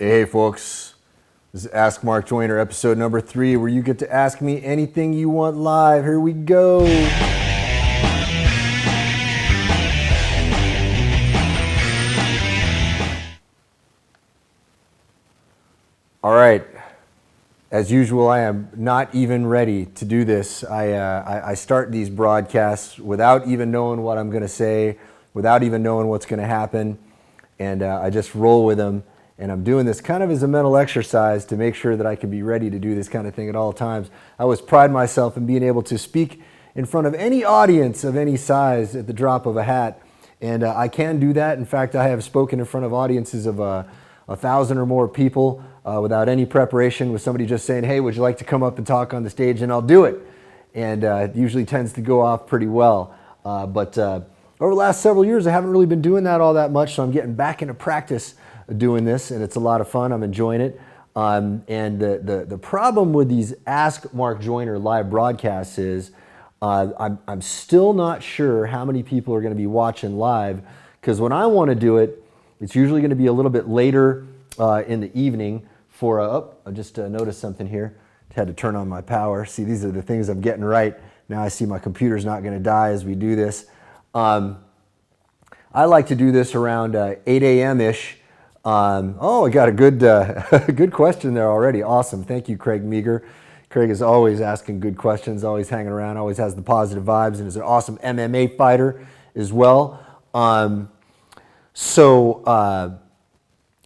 Hey folks, this is Ask Mark Joyner, episode number 3, where you get to ask me anything you want live. Here we go. All right, as usual, I am not even ready to do this. I start these broadcasts without even knowing what I'm going to say, without even knowing what's going to happen, and I just roll with them. And I'm doing this kind of as a mental exercise to make sure that I can be ready to do this kind of thing at all times. I always pride myself in being able to speak in front of any audience of any size at the drop of a hat. And I can do that. In fact, I have spoken in front of audiences of 1,000 or more people without any preparation, with somebody just saying, hey, would you like to come up and talk on the stage? And I'll do it. And it usually tends to go off pretty well. But over the last several years, I haven't really been doing that all that much, so I'm getting back into practice doing this, and it's a lot of fun. I'm enjoying it. And the problem with these Ask Mark Joyner live broadcasts is I'm still not sure how many people are going to be watching live, because when I want to do it, it's usually going to be a little bit later in the evening for I just noticed something here. Had to turn on my power. See, these are the things I'm getting right. Now I see my computer's not going to die as we do this. I like to do this around 8 a.m.-ish. I got a good good question there already. Awesome. Thank you, Craig Meager. Craig is always asking good questions, always hanging around, always has the positive vibes, and is an awesome MMA fighter as well.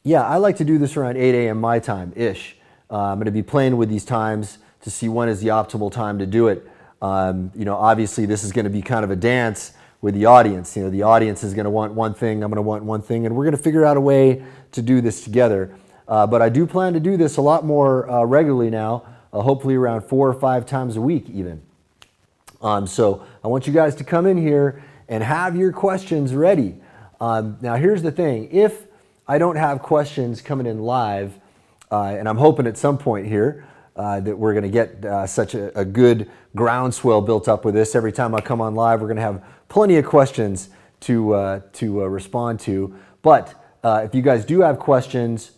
Yeah, I like to do this around 8 a.m. my time-ish. I'm going to be playing with these times to see when is the optimal time to do it. Obviously this is going to be kind of a dance with the audience. The audience is going to want one thing, I'm going to want one thing, and we're going to figure out a way to do this together. But I do plan to do this a lot more regularly now, hopefully around 4 or 5 times a week even. So I want you guys to come in here and have your questions ready. Now here's the thing, if I don't have questions coming in live, and I'm hoping at some point here that we're going to get such a good groundswell built up with this. Every time I come on live, we're going to have plenty of questions to respond to. But if you guys do have questions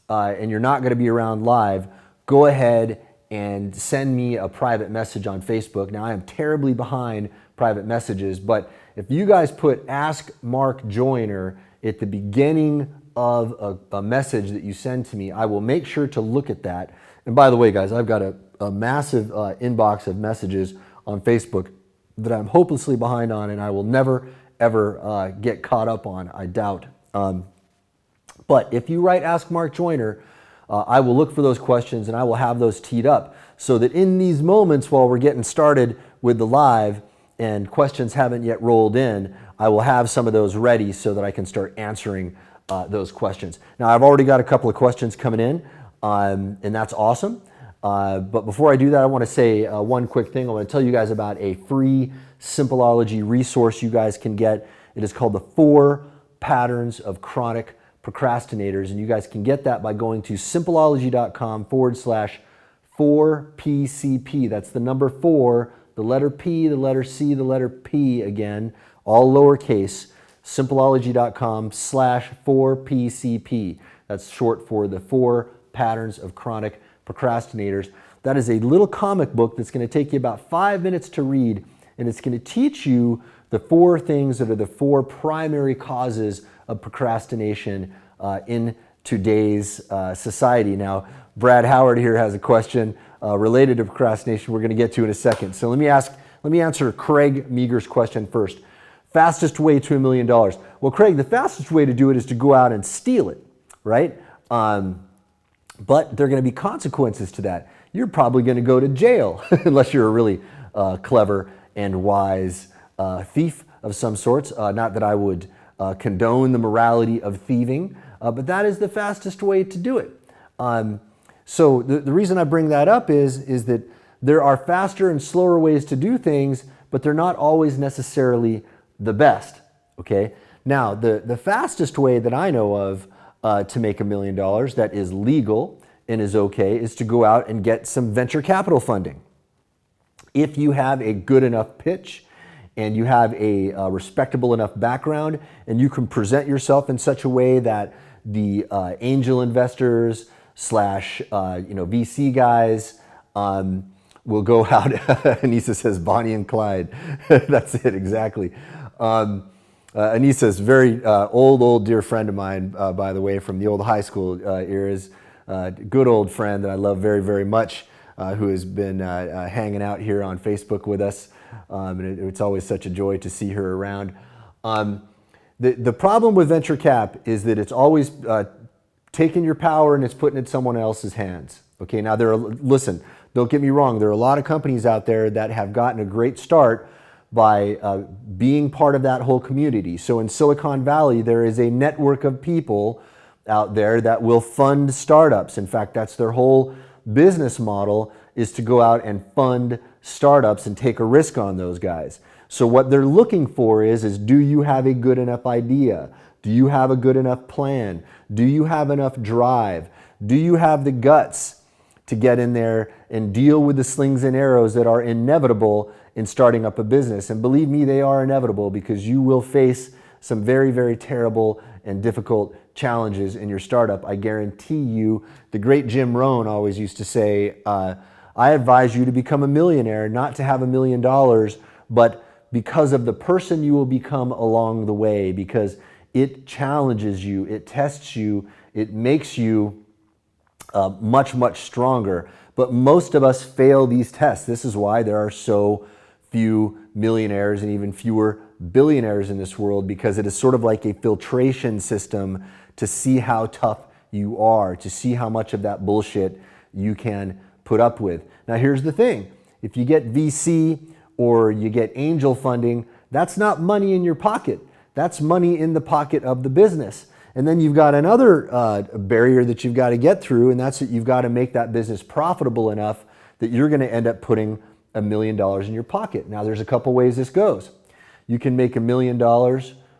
and you're not going to be around live, go ahead and send me a private message on Facebook. Now, I am terribly behind private messages, but if you guys put Ask Mark Joyner at the beginning of a message that you send to me, I will make sure to look at that. And by the way, guys, I've got a massive inbox of messages on Facebook that I'm hopelessly behind on, and I will never, ever get caught up on, I doubt. But if you write Ask Mark Joyner, I will look for those questions and I will have those teed up so that in these moments while we're getting started with the live and questions haven't yet rolled in, I will have some of those ready so that I can start answering those questions. Now, I've already got a couple of questions coming in, and that's awesome. But before I do that, I want to say one quick thing. I want to tell you guys about a free Symbology resource you guys can get. It is called the 4 Patterns of Chronic Procrastinators, and you guys can get that by going to symbology.com/4PCP. That's the number 4, the letter P, the letter C, the letter P again, all lowercase, symbology.com/4PCP. That's short for the 4 Patterns of Chronic Procrastinators. That is a little comic book that's going to take you about 5 minutes to read, and it's going to teach you the 4 things that are the 4 primary causes of procrastination in today's society. Now, Brad Howard here has a question related to procrastination we're going to get to in a second. So let me answer Craig Meager's question first. Fastest way to $1 million. Well, Craig, the fastest way to do it is to go out and steal it, right? But there are going to be consequences to that. You're probably going to go to jail unless you're a really clever and wise thief of some sorts. Not that I would condone the morality of thieving, but that is the fastest way to do it. So the reason I bring that up is that there are faster and slower ways to do things, but they're not always necessarily the best. Okay. Now, the fastest way that I know of to make $1 million that is legal and is okay is to go out and get some venture capital funding. If you have a good enough pitch and you have a respectable enough background and you can present yourself in such a way that the angel investors slash VC guys will go out. Anissa says Bonnie and Clyde. That's it, exactly. Anissa is very old dear friend of mine, by the way, from the old high school eras. Good old friend that I love very, very much, who has been hanging out here on Facebook with us. And it's always such a joy to see her around. The problem with venture cap is that it's always taking your power and it's putting it in someone else's hands. Okay, now listen, don't get me wrong, there are a lot of companies out there that have gotten a great start by being part of that whole community. So in Silicon Valley, there is a network of people out there that will fund startups. In fact, that's their whole business model, is to go out and fund startups and take a risk on those guys. So what they're looking for is do you have a good enough idea? Do you have a good enough plan? Do you have enough drive? Do you have the guts to get in there and deal with the slings and arrows that are inevitable in starting up a business? And believe me, they are inevitable, because you will face some very, very terrible and difficult challenges in your startup. I guarantee you. The great Jim Rohn always used to say, I advise you to become a millionaire, not to have $1 million, but because of the person you will become along the way, because it challenges you, it tests you, it makes you much, much stronger. But most of us fail these tests. This is why there are so few millionaires and even fewer billionaires in this world, because it is sort of like a filtration system to see how tough you are, to see how much of that bullshit you can put up with. Now here's the thing, if you get VC or you get angel funding, that's not money in your pocket. That's money in the pocket of the business. And then you've got another barrier that you've got to get through, and that's that you've got to make that business profitable enough that you're going to end up putting $1 million in your pocket. Now there's a couple ways this goes. You can make $1 million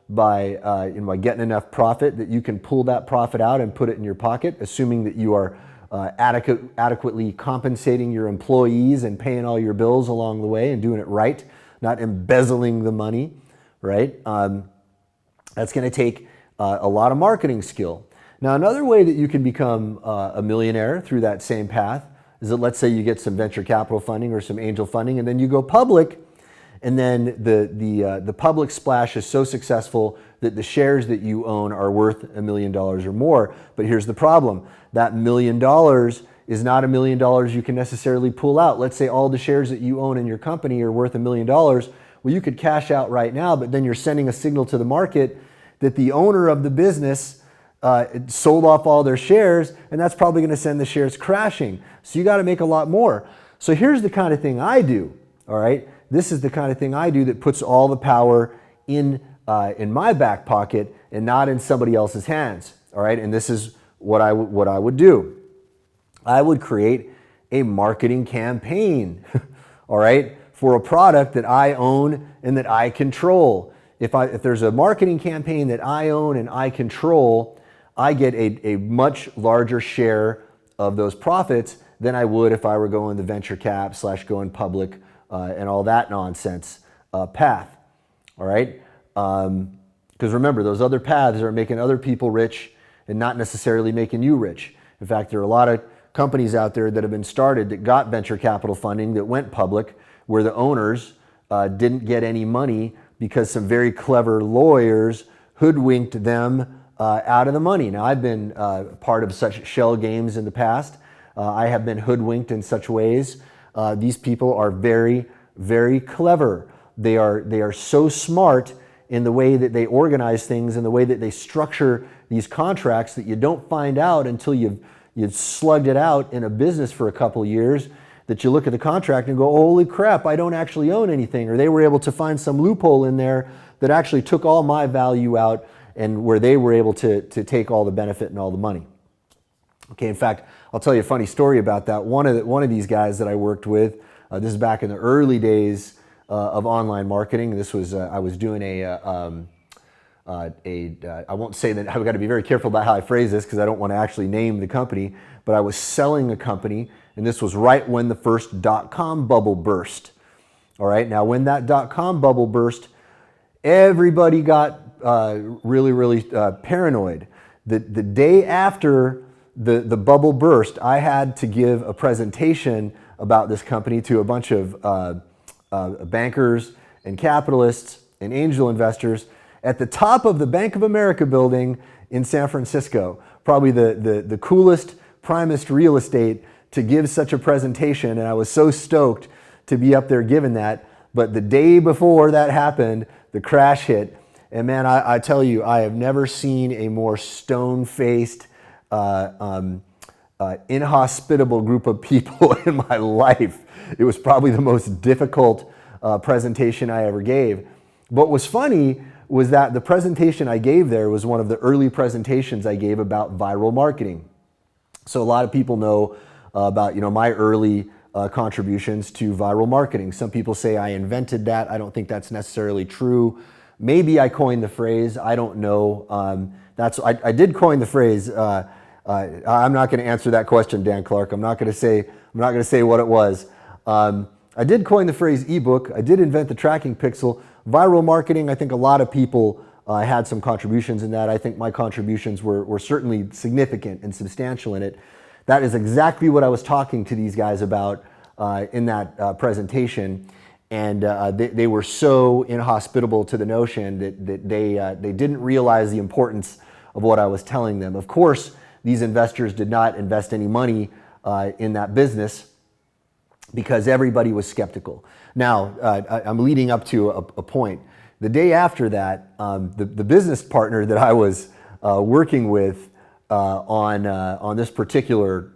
by getting enough profit that you can pull that profit out and put it in your pocket, assuming that you are adequately compensating your employees and paying all your bills along the way and doing it right, not embezzling the money, right? That's going to take a lot of marketing skill. Now, another way that you can become a millionaire through that same path is that, let's say you get some venture capital funding or some angel funding, and then you go public, and then the public splash is so successful that the shares that you own are worth $1 million or more. But here's the problem. That $1 million is not $1 million you can necessarily pull out. Let's say all the shares that you own in your company are worth $1 million. Well, you could cash out right now, but then you're sending a signal to the market that the owner of the business sold off all their shares, and that's probably going to send the shares crashing. So you got to make a lot more. So here's the kind of thing I do, all right? This is the kind of thing I do that puts all the power in my back pocket and not in somebody else's hands, all right? And this is what I would do. I would create a marketing campaign, all right, for a product that I own and that I control. If there's a marketing campaign that I own and I control, I get a much larger share of those profits than I would if I were going the venture cap / going public and all that nonsense path, all right? Because remember, those other paths are making other people rich and not necessarily making you rich. In fact, there are a lot of companies out there that have been started that got venture capital funding that went public, where the owners didn't get any money because some very clever lawyers hoodwinked them out of the money. Now, I've been part of such shell games in the past. I have been hoodwinked in such ways. These people are very, very clever. They are so smart in the way that they organize things and the way that they structure these contracts that you don't find out until you've slugged it out in a business for a couple of years, that you look at the contract and go, holy crap, I don't actually own anything. Or they were able to find some loophole in there that actually took all my value out, and where they were able to take all the benefit and all the money. Okay, in fact, I'll tell you a funny story about that. One of these guys that I worked with, this is back in the early days of online marketing. This was, I was doing I won't say that, I've got to be very careful about how I phrase this because I don't want to actually name the company, but I was selling a company, and this was right when the first .com bubble burst. All right, now when that .com bubble burst, everybody got really, really paranoid. The day after the bubble burst, I had to give a presentation about this company to a bunch of bankers and capitalists and angel investors at the top of the Bank of America building in San Francisco. Probably the coolest, primest real estate to give such a presentation, and I was so stoked to be up there giving that. But the day before that happened, the crash hit. And man, I tell you, I have never seen a more stone-faced, inhospitable group of people in my life. It was probably the most difficult presentation I ever gave. What was funny was that the presentation I gave there was one of the early presentations I gave about viral marketing. So a lot of people know about my early contributions to viral marketing. Some people say I invented that. I don't think that's necessarily true. Maybe I coined the phrase. I don't know. I did coin the phrase. I'm not going to answer that question, Dan Clark. I'm not going to say what it was. I did coin the phrase ebook. I did invent the tracking pixel. Viral marketing, I think a lot of people had some contributions in that. I think my contributions were certainly significant and substantial in it. That is exactly what I was talking to these guys about in that presentation. And they were so inhospitable to the notion that they didn't realize the importance of what I was telling them. Of course, these investors did not invest any money in that business because everybody was skeptical. Now, I'm leading up to a point. The day after that, the business partner that I was working with on this particular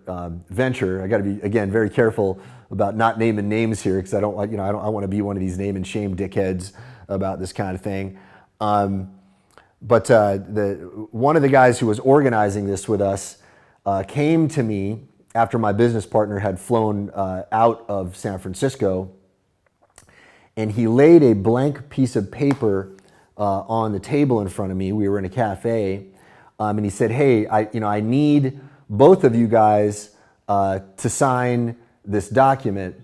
venture, I got to be, again, very careful about not naming names here because I don't want to be one of these name and shame dickheads about this kind of thing. But one of the guys who was organizing this with us came to me after my business partner had flown out of San Francisco, and he laid a blank piece of paper on the table in front of me. We were in a cafe, and he said, "Hey, I need both of you guys to sign this document,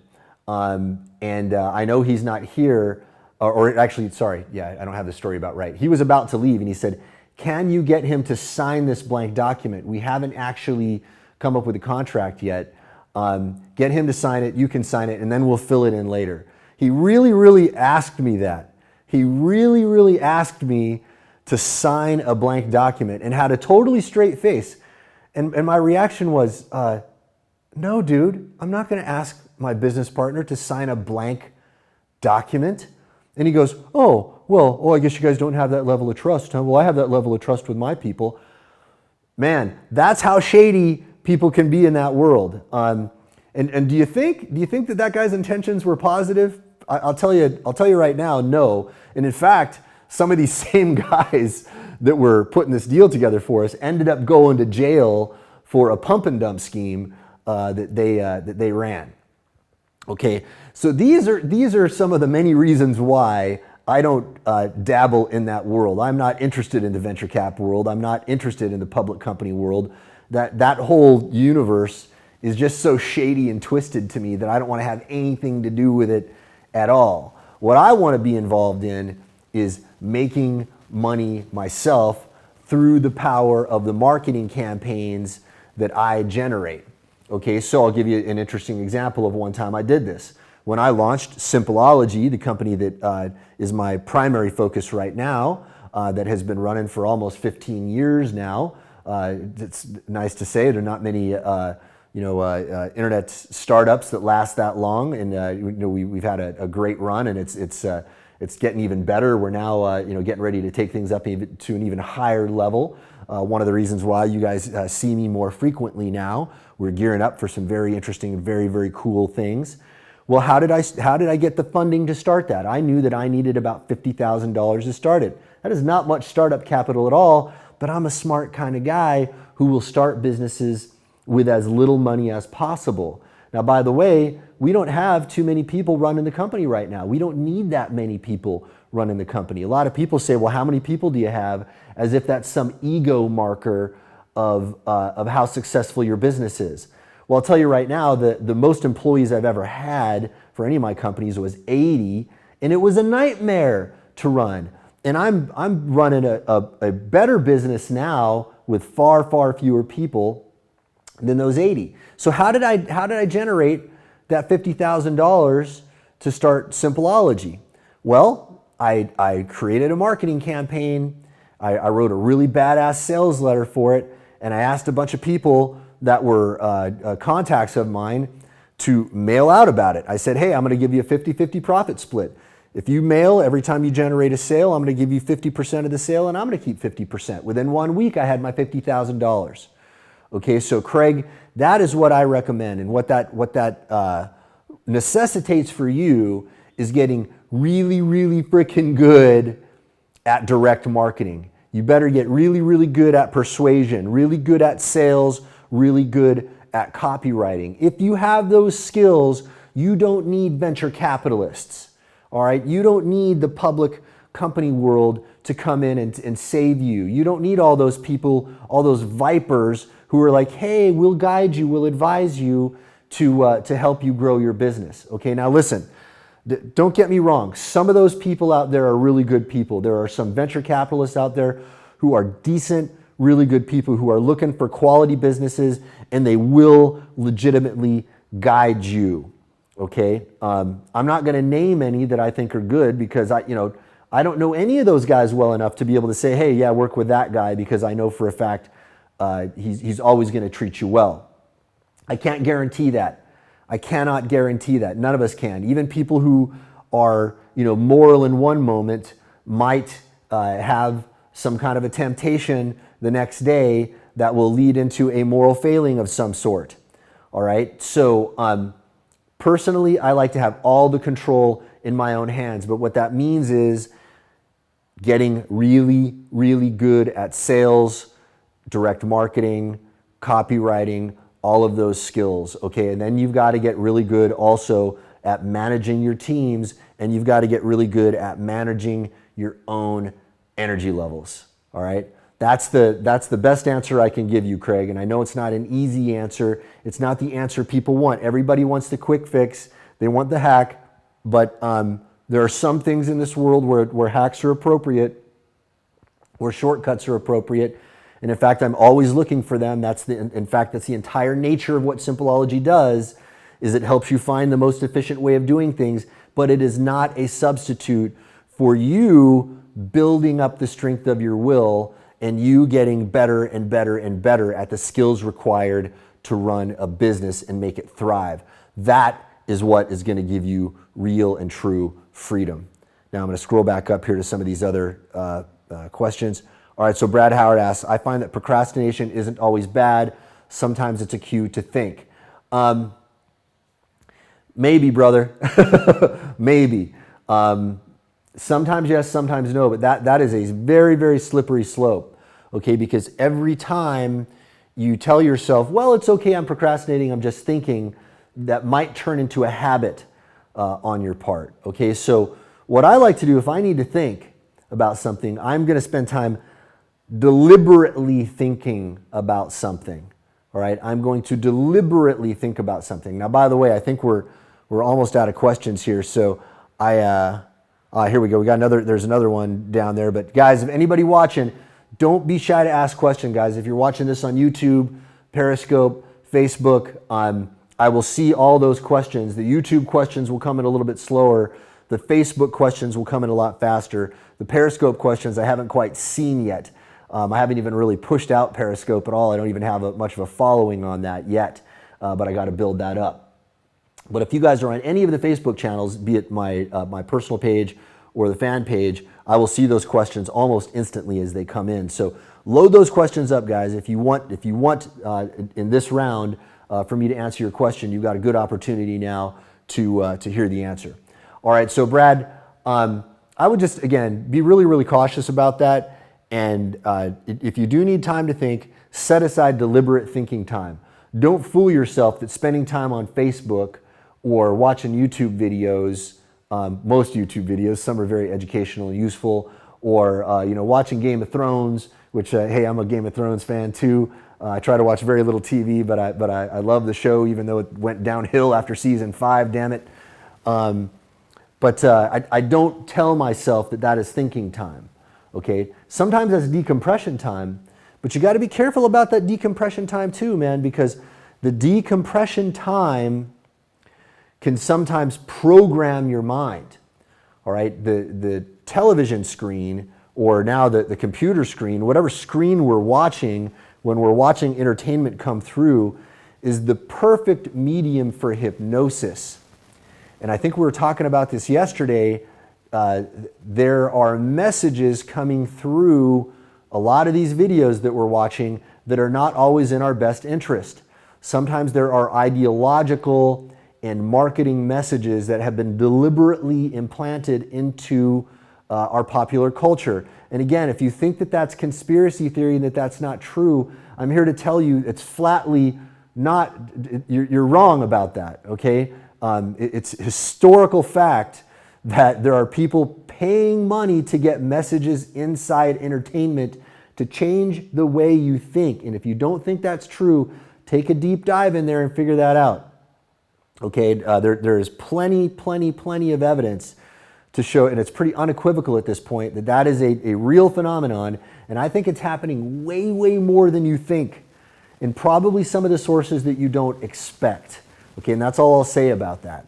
and I know he's not here." Or actually, sorry, yeah, I don't have the story about right. He was about to leave, and he said, "Can you get him to sign this blank document? We haven't actually come up with a contract yet. Get him to sign it, you can sign it, and then we'll fill it in later." He really, really asked me that. He really, really asked me to sign a blank document and had a totally straight face. And my reaction was, no, dude, I'm not going to ask my business partner to sign a blank document. And he goes, oh, I guess you guys don't have that level of trust, huh? Well, I have that level of trust with my people. Man, that's how shady people can be in that world. And do you think that guy's intentions were positive? I'll tell you right now, no. And in fact, some of these same guys that were putting this deal together for us ended up going to jail for a pump and dump scheme that they ran. Okay, so these are some of the many reasons why I don't dabble in that world. I'm not interested in the venture cap world. I'm not interested in the public company world. That whole universe is just so shady and twisted to me that I don't want to have anything to do with it at all. What I want to be involved in is making money myself through the power of the marketing campaigns that I generate. Okay, so I'll give you an interesting example of one time I did this. When I launched Symbology, the company that is my primary focus right now, that has been running for almost 15 years now. It's nice to say there are not many internet startups that last that long, and we've had a great run, and it's getting even better. We're now getting ready to take things up to an even higher level. One of the reasons why you guys see me more frequently now. We're gearing up for some very interesting and very, very cool things. Well, how did I get the funding to start that? I knew that I needed about $50,000 to start it. That is not much startup capital at all, but I'm a smart kind of guy who will start businesses with as little money as possible. Now, by the way, we don't have too many people running the company right now. We don't need that many people running the company. A lot of people say, well, how many people do you have? As if that's some ego marker of how successful your business is. Well, I'll tell you right now, the most employees I've ever had for any of my companies was 80, and it was a nightmare to run. And I'm running a better business now with far, far fewer people than those 80. So how did I generate that $50,000 to start Symbology? Well, I created a marketing campaign. I wrote a really badass sales letter for it, and I asked a bunch of people that were contacts of mine to mail out about it. I said, hey, I'm going to give you a 50-50 profit split. If you mail every time you generate a sale, I'm going to give you 50% of the sale, and I'm going to keep 50%. Within 1 week, I had my $50,000. Okay, so Craig, that is what I recommend, and what that necessitates for you is getting really, really freaking good at direct marketing. You better get really, really good at persuasion, really good at sales, really good at copywriting. If you have those skills, you don't need venture capitalists, all right? You don't need the public company world to come in and save you. You don't need all those people, all those vipers who are like, hey, we'll guide you, we'll advise you to help you grow your business. Okay, now listen, don't get me wrong. Some of those people out there are really good people. There are some venture capitalists out there who are decent, really good people who are looking for quality businesses, and they will legitimately guide you. Okay, I'm not going to name any that I think are good because I don't know any of those guys well enough to be able to say, hey, yeah, work with that guy because I know for a fact he's always going to treat you well. I can't guarantee that. I cannot guarantee that. None of us can. Even people who are, moral in one moment might have some kind of a temptation the next day that will lead into a moral failing of some sort. All right. So personally, I like to have all the control in my own hands. But what that means is getting really, really good at sales, direct marketing, copywriting, all of those skills, okay? And then you've got to get really good also at managing your teams, and you've got to get really good at managing your own energy levels, all right? That's the best answer I can give you, Craig, and I know it's not an easy answer. It's not the answer people want. Everybody wants the quick fix. They want the hack, but there are some things in this world where hacks are appropriate, where shortcuts are appropriate. And in fact, I'm always looking for them. That's the entire nature of what Symbology does, is it helps you find the most efficient way of doing things, but it is not a substitute for you building up the strength of your will and you getting better and better and better at the skills required to run a business and make it thrive. That is what is going to give you real and true freedom. Now I'm going to scroll back up here to some of these other questions. All right, so Brad Howard asks, I find that procrastination isn't always bad. Sometimes it's a cue to think. Maybe, brother. Maybe. Sometimes yes, sometimes no, but that is a very, very slippery slope, okay? Because every time you tell yourself, well, it's okay, I'm procrastinating, I'm just thinking, that might turn into a habit on your part, okay? So what I like to do, if I need to think about something, I'm going to spend time deliberately thinking about something. All right, I'm going to deliberately think about something. Now, by the way, I think we're almost out of questions here. So here we go. We got another. There's another one down there. But guys, if anybody watching, don't be shy to ask questions, guys. If you're watching this on YouTube, Periscope, Facebook, I will see all those questions. The YouTube questions will come in a little bit slower. The Facebook questions will come in a lot faster. The Periscope questions I haven't quite seen yet. I haven't even really pushed out Periscope at all. I don't even have much of a following on that yet, but I got to build that up. But if you guys are on any of the Facebook channels, be it my personal page or the fan page, I will see those questions almost instantly as they come in. So load those questions up, guys. If you want in this round for me to answer your question, you've got a good opportunity now to hear the answer. All right, so Brad, I would just, again, be really, really cautious about that. And if you do need time to think, set aside deliberate thinking time. Don't fool yourself that spending time on Facebook or watching YouTube videos, most YouTube videos, some are very educational and useful, or watching Game of Thrones, which, hey, I'm a Game of Thrones fan too. I try to watch very little TV, but I love the show, even though it went downhill after season 5, damn it. But I don't tell myself that is thinking time. Okay, sometimes that's decompression time, But you got to be careful about that decompression time too, man, because the decompression time can sometimes program your mind. All right, the television screen, or now the computer screen, whatever screen we're watching when we're watching entertainment come through, is the perfect medium for hypnosis. And I think we were talking about this yesterday. There are messages coming through a lot of these videos that we're watching that are not always in our best interest. Sometimes there are ideological and marketing messages that have been deliberately implanted into our popular culture. And again, if you think that that's conspiracy theory and that that's not true, I'm here to tell you it's flatly not, you're wrong about that, okay? It's historical fact that there are people paying money to get messages inside entertainment to change the way you think. And if you don't think that's true, take a deep dive in there and figure that out. Okay, there is plenty of evidence to show, and it's pretty unequivocal at this point, that that is a real phenomenon, and I think it's happening way more than you think, and probably some of the sources that you don't expect. Okay, and that's all I'll say about that.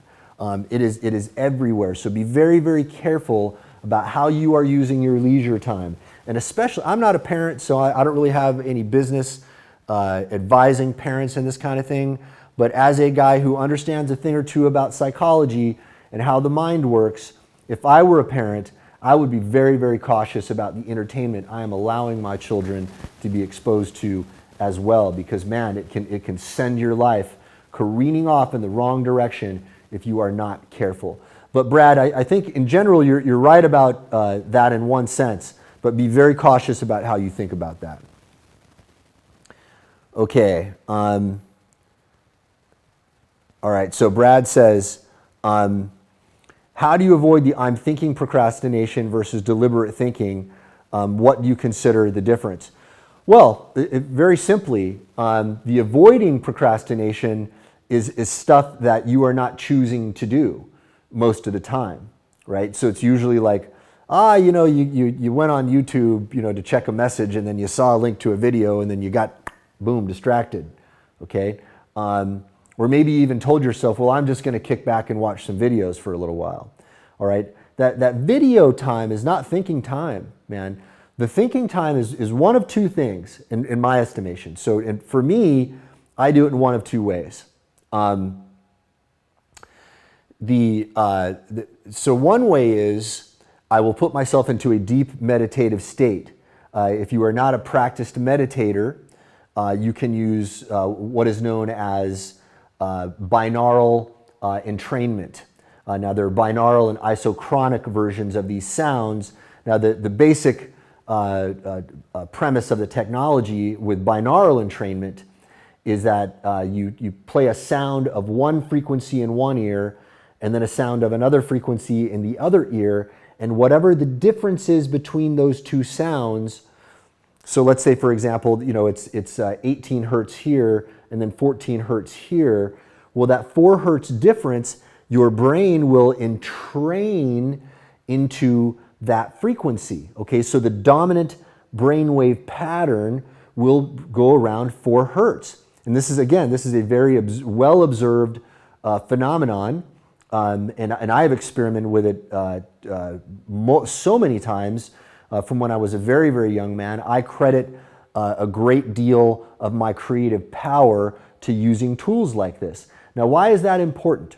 It is everywhere, so be very careful about how you are using your leisure time. And especially, I'm not a parent, so I don't really have any business advising parents in this kind of thing, but as a guy who understands a thing or two about psychology and how the mind works, if I were a parent, I would be very cautious about the entertainment I am allowing my children to be exposed to as well, because man, it can send your life careening off in the wrong direction if you are not careful. But Brad, I think in general you're right about that in one sense, but be very cautious about how you think about that. Okay. All right, so Brad says, how do you avoid the I'm thinking procrastination versus deliberate thinking? What do you consider the difference? Well, very simply, the avoiding procrastination is stuff that you are not choosing to do most of the time, right? So it's usually like, you went on YouTube, to check a message, and then you saw a link to a video, and then you got, boom, distracted, okay? Or maybe you even told yourself, well, I'm just going to kick back and watch some videos for a little while, all right? That video time is not thinking time, man. The thinking time is one of two things in my estimation. So for me, I do it in one of two ways. So one way is I will put myself into a deep meditative state. If you are not a practiced meditator, you can use what is known as binaural entrainment. Now there are binaural and isochronic versions of these sounds. Now the basic premise of the technology with binaural entrainment is that you play a sound of one frequency in one ear and then a sound of another frequency in the other ear, and whatever the difference is between those two sounds. So let's say, for example, it's 18 hertz here and then 14 hertz here. Well, that 4 hertz difference, your brain will entrain into that frequency. Okay, so the dominant brainwave pattern will go around 4 hertz. And this is a very well observed phenomenon. And I have experimented with it so many times from when I was a very young man. I credit a great deal of my creative power to using tools like this. Now, why is that important?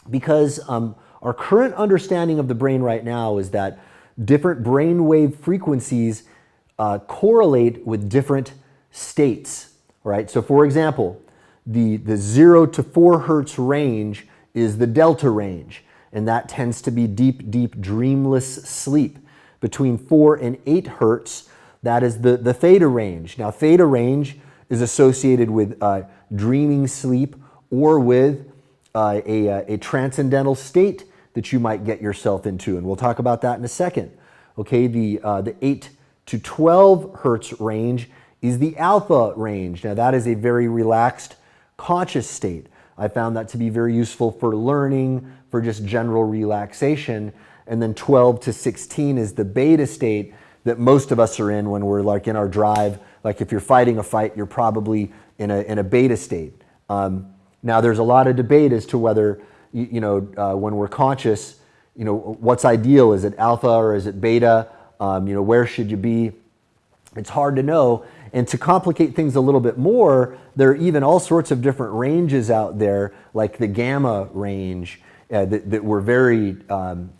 Because our current understanding of the brain right now is that different brainwave frequencies correlate with different states, right? So for example, the 0 to 4 hertz range is the delta range, and that tends to be deep dreamless sleep. Between 4 and 8 hertz, that is the theta range. Now, theta range is associated with dreaming sleep or with a transcendental state that you might get yourself into, and we'll talk about that in a second. Okay, the 8 to 12 hertz range is the alpha range. Now, that is a very relaxed, conscious state. I found that to be very useful for learning, for just general relaxation. And then 12 to 16 is the beta state. that most of us are in when we're like in our drive. Like if you're fighting a fight, you're probably in a beta state. Now there's a lot of debate as to whether, when we're conscious, what's ideal? Is it alpha or is it beta? Where should you be? It's hard to know. And to complicate things a little bit more, there are even all sorts of different ranges out there, like the gamma range, that we're very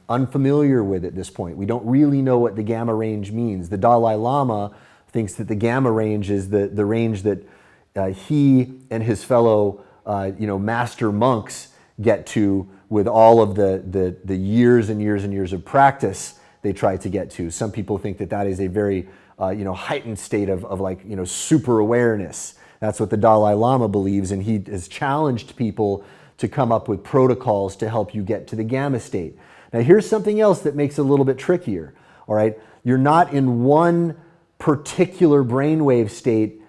unfamiliar with at this point. We don't really know what the gamma range means. The Dalai Lama thinks that the gamma range is the range that he and his fellow master monks get to with all of the years and years and years of practice they try to get to. Some people think that that is a very heightened state of super awareness. That's what the Dalai Lama believes, and he has challenged people to come up with protocols to help you get to the gamma state. Now here's something else that makes it a little bit trickier, all right? You're not in one particular brainwave state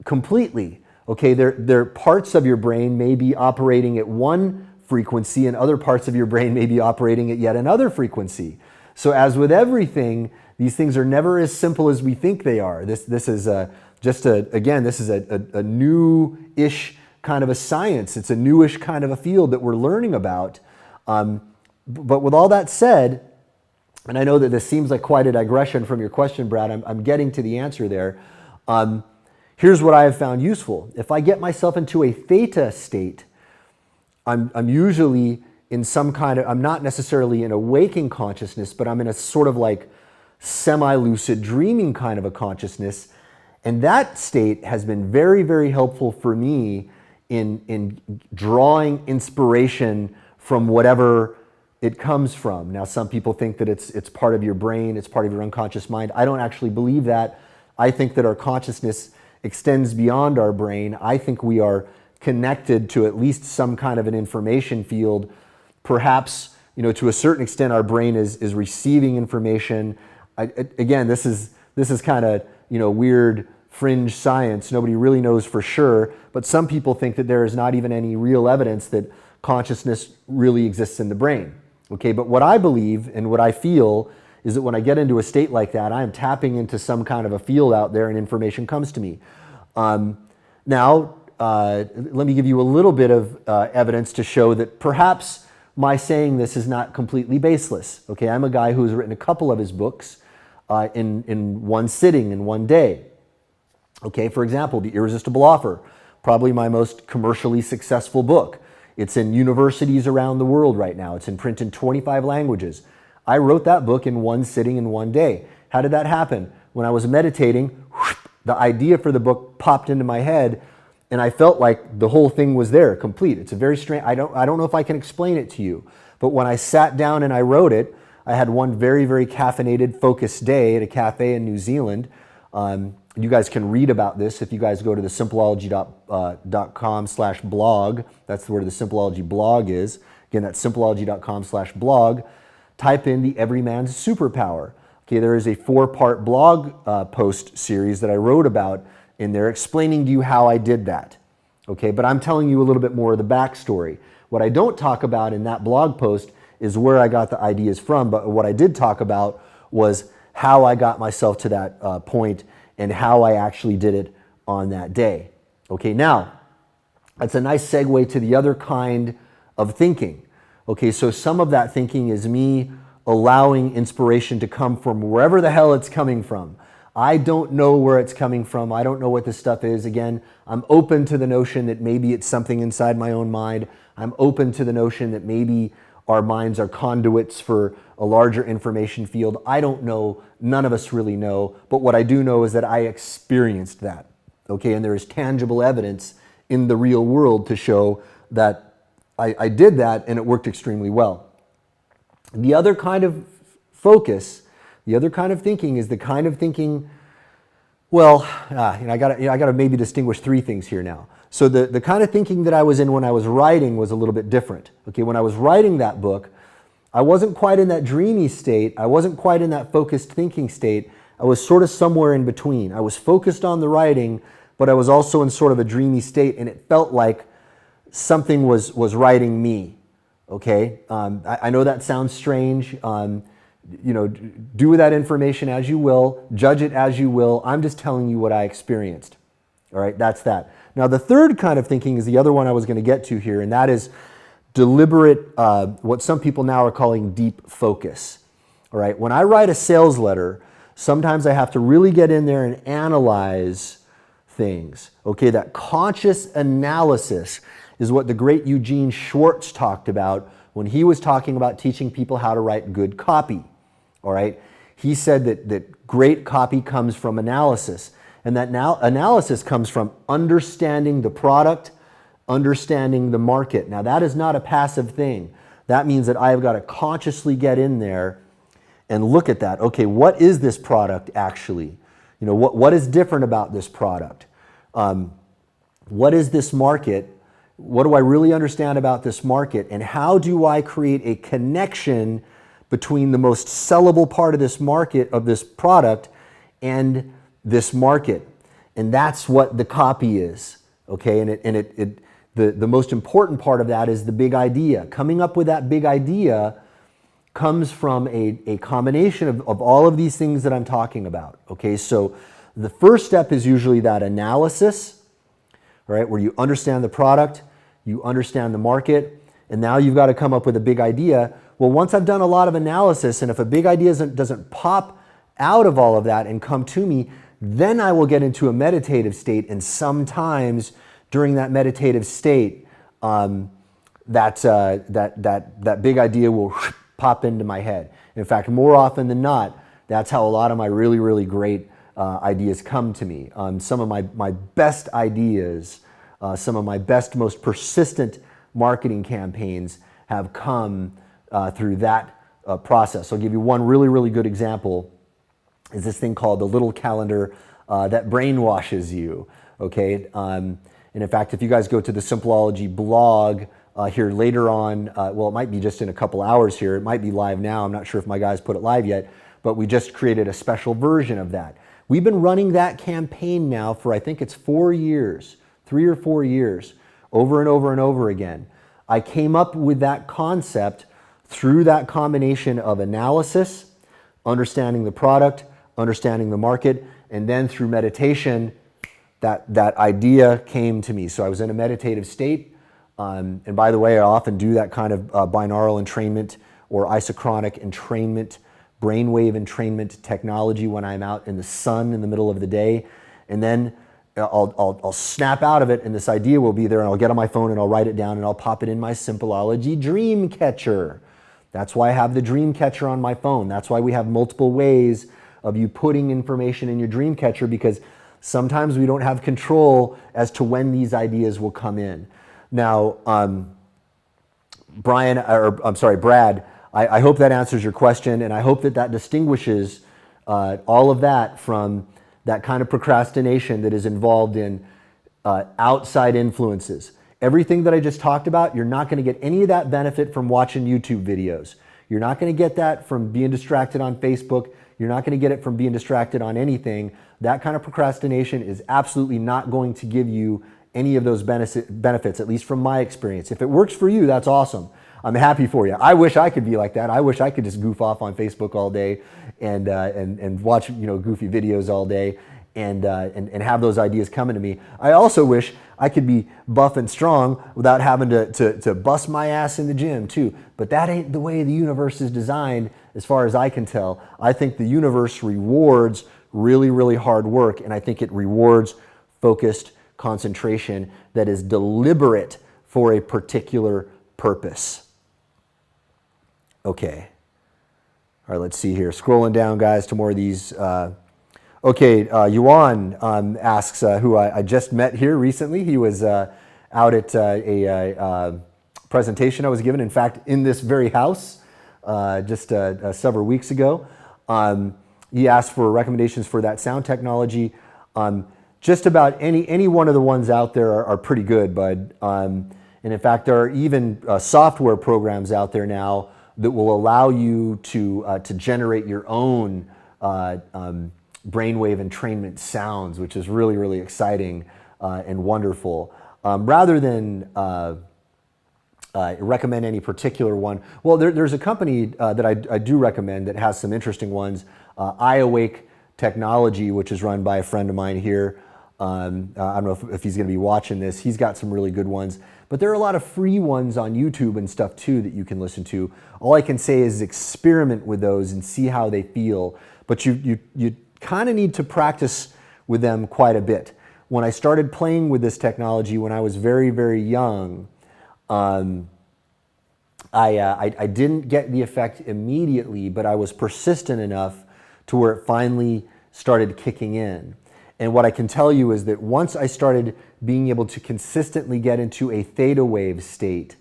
completely, okay? There parts of your brain may be operating at one frequency and other parts of your brain may be operating at yet another frequency. So as with everything, these things are never as simple as we think they are. This is a new-ish kind of a science. It's a newish kind of a field that we're learning about. But with all that said, and I know that this seems like quite a digression from your question, Brad, I'm getting to the answer there. Here's what I have found useful. If I get myself into a theta state, I'm usually in some kind of, I'm not necessarily in a waking consciousness, but I'm in a sort of like semi-lucid dreaming kind of a consciousness. And that state has been very, very helpful for me in drawing inspiration from whatever it comes from. Now, some people think that it's part of your brain, it's part of your unconscious mind. I don't actually believe that. I think that our consciousness extends beyond our brain. I think we are connected to at least some kind of an information field. Perhaps, to a certain extent, our brain is receiving information. Again, this is kind of, weird fringe science. Nobody really knows for sure, but some people think that there is not even any real evidence that consciousness really exists in the brain. Okay, but what I believe and what I feel is that when I get into a state like that, I am tapping into some kind of a field out there and information comes to me. Now, let me give you a little bit of evidence to show that perhaps my saying this is not completely baseless. Okay, I'm a guy who's written a couple of his books in one sitting, in one day. Okay, for example, The Irresistible Offer, probably my most commercially successful book. It's in universities around the world right now. It's in print in 25 languages. I wrote that book in one sitting in one day. How did that happen? When I was meditating, the idea for the book popped into my head, and I felt like the whole thing was there, complete. It's a very strange, I don't know if I can explain it to you, but when I sat down and I wrote it, I had one very, very caffeinated, focused day at a cafe in New Zealand. You guys can read about this if you guys go to the Symbology.com/blog. That's where the Symbology blog is. Again, that's Symbology.com/blog. Type in the Everyman's Superpower. Okay, there is a 4-part blog post series that I wrote about in there explaining to you how I did that. Okay, but I'm telling you a little bit more of the backstory. What I don't talk about in that blog post is where I got the ideas from, but what I did talk about was how I got myself to that point and how I actually did it on that day. Okay, now, that's a nice segue to the other kind of thinking. Okay, so some of that thinking is me allowing inspiration to come from wherever the hell it's coming from. I don't know where it's coming from. I don't know what this stuff is. Again, I'm open to the notion that maybe it's something inside my own mind. I'm open to the notion that maybe our minds are conduits for a larger information field. I don't know. None of us really know. But what I do know is that I experienced that. Okay, and there is tangible evidence in the real world to show that I did that and it worked extremely well. The other kind of focus, the other kind of thinking is the kind of thinking, well, I gotta maybe distinguish 3 things here now. So the kind of thinking that I was in when I was writing was a little bit different. Okay, when I was writing that book, I wasn't quite in that dreamy state. I wasn't quite in that focused thinking state. I was sort of somewhere in between. I was focused on the writing, but I was also in sort of a dreamy state, and it felt like something was writing me. Okay, I know that sounds strange. do with that information as you will, judge it as you will. I'm just telling you what I experienced. All right, that's that. Now, the third kind of thinking is the other one I was going to get to here, and that is deliberate, what some people now are calling deep focus. All right, when I write a sales letter, sometimes I have to really get in there and analyze things. Okay, that conscious analysis is what the great Eugene Schwartz talked about when he was talking about teaching people how to write good copy. All right, he said that great copy comes from analysis, and that now analysis comes from understanding the product, understanding the market. Now, that is not a passive thing. That means that I have got to consciously get in there and look at that. Okay, what is this product actually? What is different about this product? What is this market? What do I really understand about this market? And how do I create a connection between the most sellable part of this market, of this product, and this market? And that's what the copy is. Okay, and the most important part of that is the big idea. Coming up with that big idea comes from a combination of all of these things that I'm talking about. Okay, so the first step is usually that analysis, right, where you understand the product, you understand the market, and now you've got to come up with a big idea. Well, once I've done a lot of analysis, and if a big idea doesn't pop out of all of that and come to me, then I will get into a meditative state, and sometimes during that meditative state, that big idea will pop into my head. In fact, more often than not, that's how a lot of my really, really great ideas come to me. Some of my best ideas, some of my best, most persistent marketing campaigns have come through that process. So I'll give you one really, really good example. Is this thing called the little calendar that brainwashes you. Okay, and in fact, if you guys go to the Symbology blog here later on, well, it might be just in a couple hours here. It might be live now. I'm not sure if my guys put it live yet, but we just created a special version of that. We've been running that campaign now for, I think it's 4 years, 3 or 4 years, over and over and over again. I came up with that concept through that combination of analysis, understanding the product, understanding the market, and then through meditation, that idea came to me. So I was in a meditative state. And by the way, I often do that kind of binaural entrainment or isochronic entrainment, brainwave entrainment technology when I'm out in the sun in the middle of the day. And then I'll snap out of it, and this idea will be there, and I'll get on my phone and I'll write it down, and I'll pop it in my Symbology dream catcher. That's why I have the dream catcher on my phone. That's why we have multiple ways of you putting information in your dream catcher, because sometimes we don't have control as to when these ideas will come in. Now, Brad, I hope that answers your question, and I hope that distinguishes all of that from that kind of procrastination that is involved in outside influences. Everything that I just talked about, you're not going to get any of that benefit from watching YouTube videos. You're not going to get that from being distracted on Facebook. You're not going to get it from being distracted on anything. That kind of procrastination is absolutely not going to give you any of those benefits, at least from my experience. If it works for you, that's awesome. I'm happy for you. I wish I could be like that. I wish I could just goof off on Facebook all day and watch goofy videos all day and have those ideas coming to me. I also wish I could be buff and strong without having to bust my ass in the gym too. But that ain't the way the universe is designed, as far as I can tell. I think the universe rewards really, really hard work, and I think it rewards focused concentration that is deliberate for a particular purpose. Okay. All right, let's see here. Scrolling down, guys, to more of these. Yuan asks, who I just met here recently. He was out at a presentation I was given, in fact, in this very house just several weeks ago. He asked for recommendations for that sound technology. Just about any one of the ones out there are pretty good, bud. And in fact, there are even software programs out there now that will allow you to generate your own brainwave entrainment sounds, which is really, really exciting and wonderful. Rather than recommend any particular one. Well, there's a company that I do recommend that has some interesting ones. iAwake Technology, which is run by a friend of mine here. I don't know if he's going to be watching this. He's got some really good ones. But there are a lot of free ones on YouTube and stuff too that you can listen to. All I can say is experiment with those and see how they feel. But you kind of need to practice with them quite a bit. When I started playing with this technology when I was very, very young, I didn't get the effect immediately, but I was persistent enough to where it finally started kicking in. And what I can tell you is that once I started being able to consistently get into a theta wave state,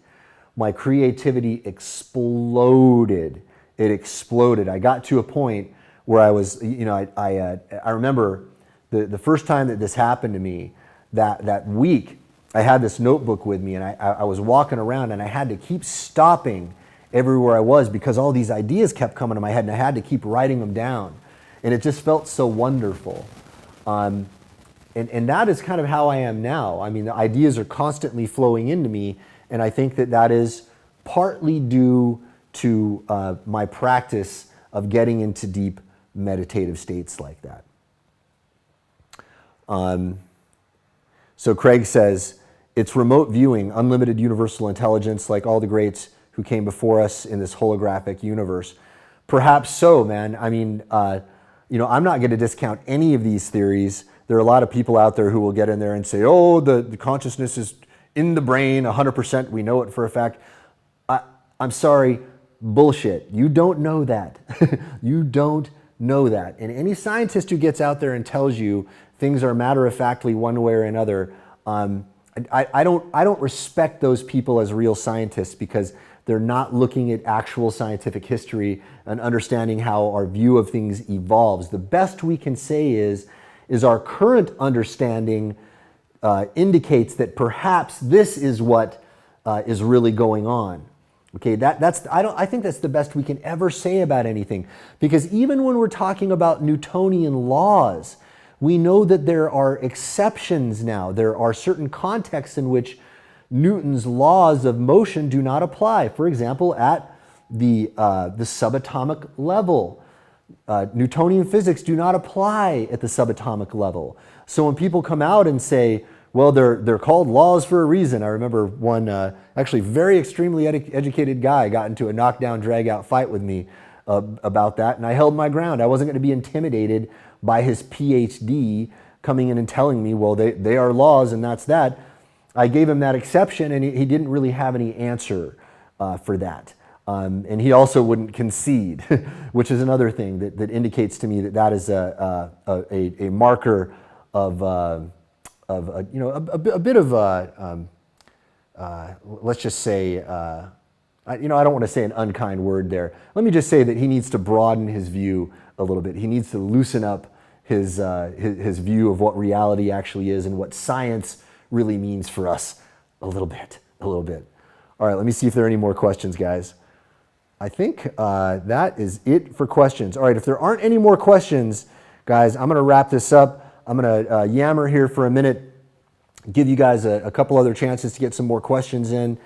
my creativity exploded. It exploded. I got to a point where I was, I remember the first time that this happened to me, that week, I had this notebook with me and I was walking around and I had to keep stopping everywhere I was because all these ideas kept coming to my head and I had to keep writing them down. And it just felt so wonderful. And that is kind of how I am now. I mean, the ideas are constantly flowing into me, and I think that is partly due to my practice of getting into deep meditative states like that. So Craig says, it's remote viewing, unlimited universal intelligence like all the greats who came before us in this holographic universe. Perhaps so, man. I mean, I'm not going to discount any of these theories. There are a lot of people out there who will get in there and say, oh, the consciousness is in the brain 100%. We know it for a fact. I'm sorry, bullshit. You don't know that. You don't know that. And any scientist who gets out there and tells you things are matter-of-factly one way or another, I don't respect those people as real scientists because they're not looking at actual scientific history and understanding how our view of things evolves. The best we can say is our current understanding indicates that perhaps this is what is really going on. Okay, I think that's the best we can ever say about anything, because even when we're talking about Newtonian laws, we know that there are exceptions now. There are certain contexts in which Newton's laws of motion do not apply. For example, at the subatomic level, Newtonian physics do not apply at the subatomic level. So when people come out and say, well, they're called laws for a reason. I remember one actually very extremely educated guy got into a knockdown, drag-out fight with me about that, and I held my ground. I wasn't going to be intimidated by his PhD coming in and telling me, well, they are laws and that's that. I gave him that exception, and he didn't really have any answer for that. And he also wouldn't concede, which is another thing that indicates to me that is a marker of a bit of let's just say I don't want to say an unkind word there. Let me just say that he needs to broaden his view a little bit. He needs to loosen up his view of what reality actually is and what science really means for us a little bit. All right, let me see if there are any more questions, guys. I think that is it for questions. All right, if there aren't any more questions, guys, I'm going to wrap this up. I'm going to yammer here for a minute, give you guys a couple other chances to get some more questions in.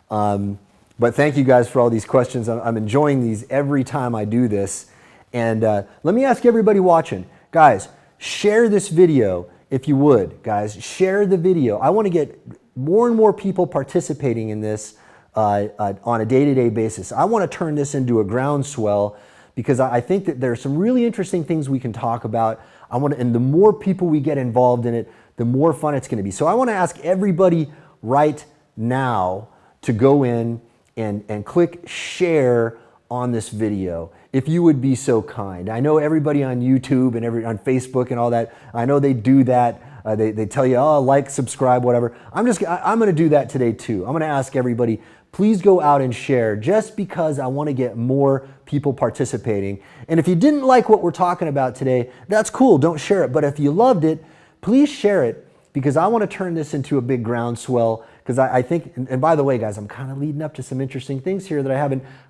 But thank you guys for all these questions. I'm enjoying these every time I do this. And let me ask everybody watching, guys, share this video if you would. Guys, share the video. I want to get more and more people participating in this on a day-to-day basis. I want to turn this into a groundswell because I think that there are some really interesting things we can talk about. And the more people we get involved in it, the more fun it's going to be. So I want to ask everybody right now to go in and click share on this video, if you would be so kind. I know everybody on YouTube and on Facebook and all that, I know they do that. They tell you, oh, like, subscribe, whatever. I'm going to do that today too. I'm going to ask everybody, please go out and share, just because I want to get more people participating. And if you didn't like what we're talking about today, that's cool, don't share it. But if you loved it, please share it, because I want to turn this into a big groundswell. Because I think, and by the way, guys, I'm kind of leading up to some interesting things here that I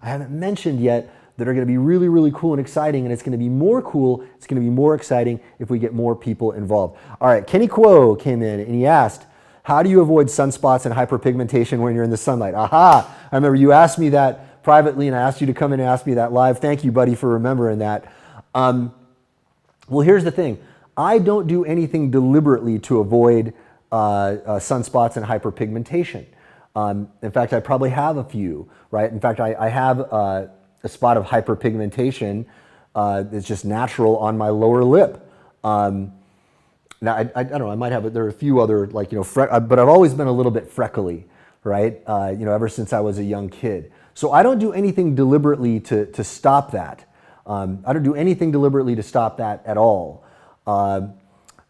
haven't mentioned yet that are going to be really, really cool and exciting. And it's going to be more cool, it's going to be more exciting if we get more people involved. All right, Kenny Quo came in and he asked, How do you avoid sunspots and hyperpigmentation when you're in the sunlight? Aha! I remember you asked me that privately, and I asked you to come in and ask me that live. Thank you, buddy, for remembering that. Well, here's the thing. I don't do anything deliberately to avoid sunspots and hyperpigmentation. In fact, I probably have a few, right? In fact, I have a spot of hyperpigmentation that's just natural on my lower lip. Now, I don't know, I might have, there are a few other, like, but I've always been a little bit freckly, right? Ever since I was a young kid. So I don't do anything deliberately to stop that. I don't do anything deliberately to stop that at all. I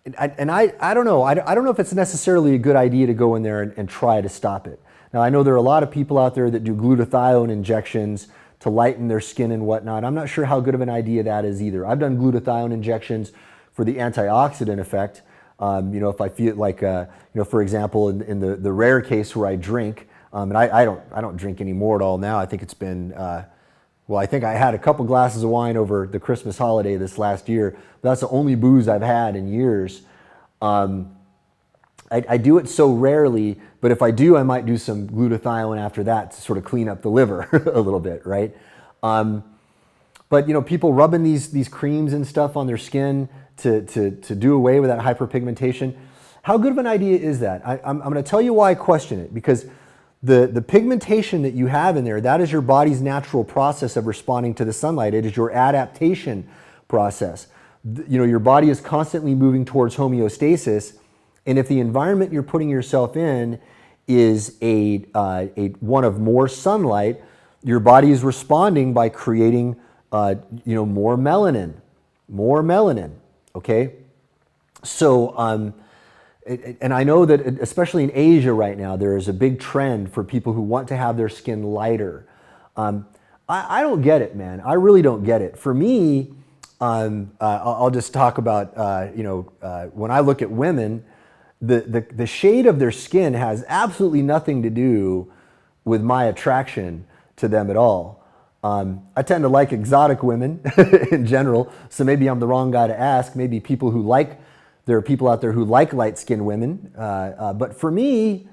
don't know. I don't know if it's necessarily a good idea to go in there and try to stop it. Now, I know there are a lot of people out there that do glutathione injections to lighten their skin and whatnot. I'm not sure how good of an idea that is either. I've done glutathione injections for the antioxidant effect. If I feel like, for example, in the rare case where I drink, and I don't drink anymore at all now. I think it's been, I think I had a couple glasses of wine over the Christmas holiday this last year. But that's the only booze I've had in years. I do it so rarely, but if I do, I might do some glutathione after that to sort of clean up the liver a little bit, right? But people rubbing these creams and stuff on their skin to do away with that hyperpigmentation, how good of an idea is that? I'm going to tell you why I question it, because the pigmentation that you have in there, that is your body's natural process of responding to the sunlight. It is your adaptation process. Your body is constantly moving towards homeostasis, and if the environment you're putting yourself in is a one of more sunlight, your body is responding by creating more melanin, okay? So, and I know that especially in Asia right now, there is a big trend for people who want to have their skin lighter. I don't get it, man. I really don't get it. For me, I'll just talk about, when I look at women, the shade of their skin has absolutely nothing to do with my attraction to them at all. I tend to like exotic women in general, so maybe I'm the wrong guy to ask. Maybe there are people out there who like light-skinned women, but for me,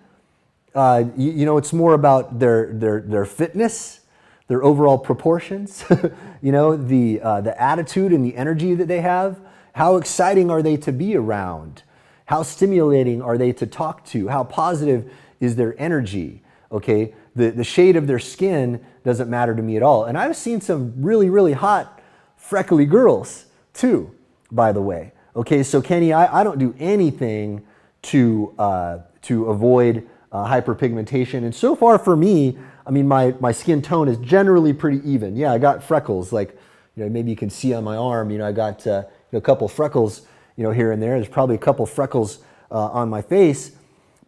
it's more about their fitness, their overall proportions, the attitude and the energy that they have. How exciting are they to be around? How stimulating are they to talk to? How positive is their energy? Okay, the shade of their skin doesn't matter to me at all. And I've seen some really, really hot, freckly girls too, by the way. Okay, so Kenny, I don't do anything to avoid hyperpigmentation. And so far for me, I mean, my skin tone is generally pretty even. Yeah, I got freckles, like, maybe you can see on my arm, I got a couple freckles, here and there. There's probably a couple freckles on my face,